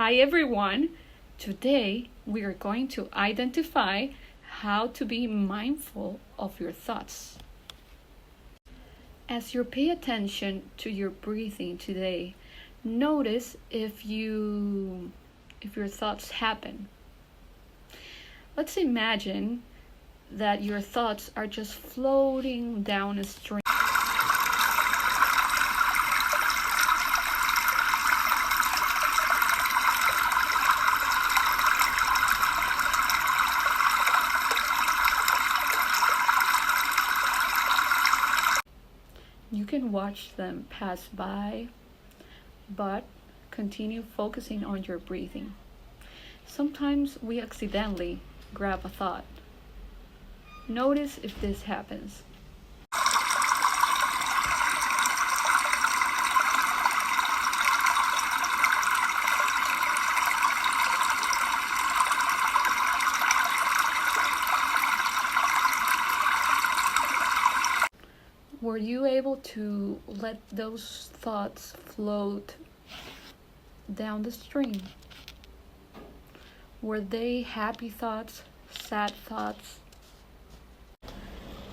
Hi everyone! Today we are going to identify how to be mindful of your thoughts. As you pay attention to your breathing today, notice if your thoughts happen. Let's imagine that your thoughts are just floating down a stream. You can watch them pass by, but continue focusing on your breathing. Sometimes we accidentally grab a thought. Notice if this happens. Were you able to let those thoughts float down the stream? Were they happy thoughts, sad thoughts?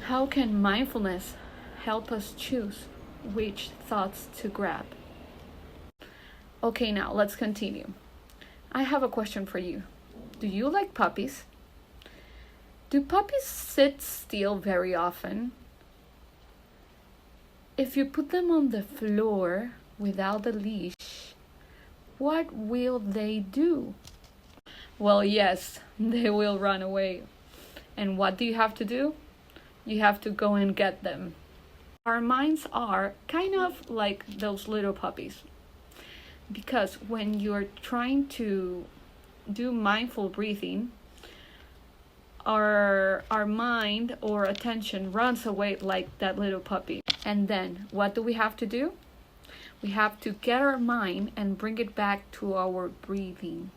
How can mindfulness help us choose which thoughts to grab? Okay, now let's continue. I have a question for you. Do you like puppies? Do puppies sit still very often? If you put them on the floor without a leash, what will they do? Well, yes, they will run away. And what do you have to do? You have to go and get them. Our minds are kind of like those little puppies. Because when you're trying to do mindful breathing, our mind or attention runs away like that little puppy. And then what do we have to do? We have to get our mind and bring it back to our breathing.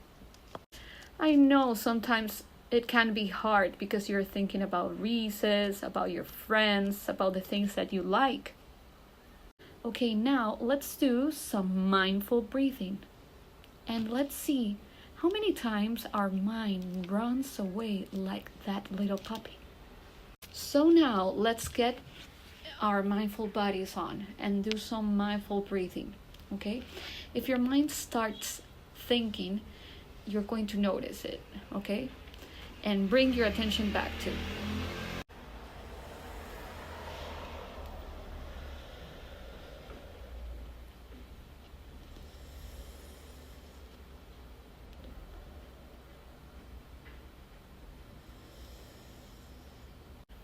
I know sometimes it can be hard because you're thinking about recess, about your friends, about the things that you like. Okay, now let's do some mindful breathing. And let's see how many times our mind runs away like that little puppy. So now let's get our mindful bodies on and do some mindful breathing. Okay? If your mind starts thinking, you're going to notice it. Okay? And bring your attention back to.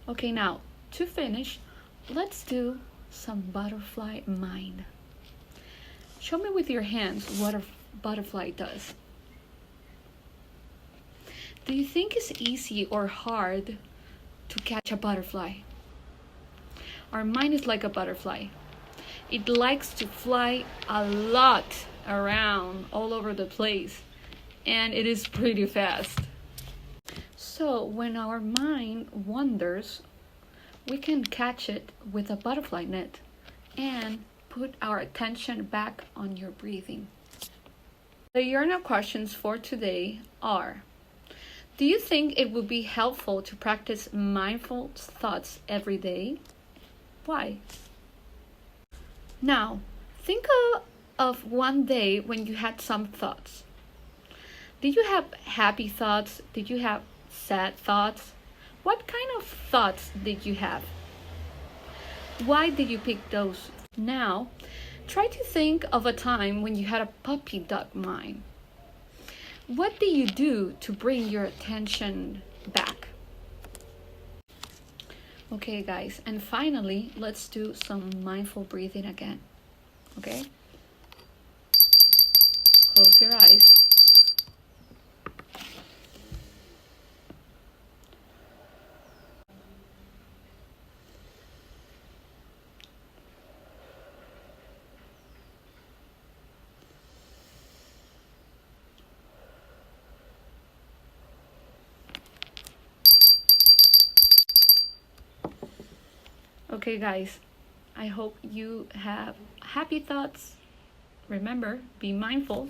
Okay, now to finish, let's do some butterfly mind. Show me with your hands what a butterfly does. Do you think it's easy or hard to catch a butterfly? Our mind is like a butterfly. It likes to fly a lot around all over the place, and it is pretty fast. So when our mind wanders, we can catch it with a butterfly net and put our attention back on your breathing. The journal questions for today are: do you think it would be helpful to practice mindful thoughts every day? Why? Now, think of one day when you had some thoughts. Did you have happy thoughts? Did you have sad thoughts? What kind of thoughts did you have? Why did you pick those? Now, try to think of a time when you had a puppy dog mind. What do you do to bring your attention back? Okay, guys, and finally, let's do some mindful breathing again. Okay? Close your eyes. Okay, guys, I hope you have happy thoughts. Remember, be mindful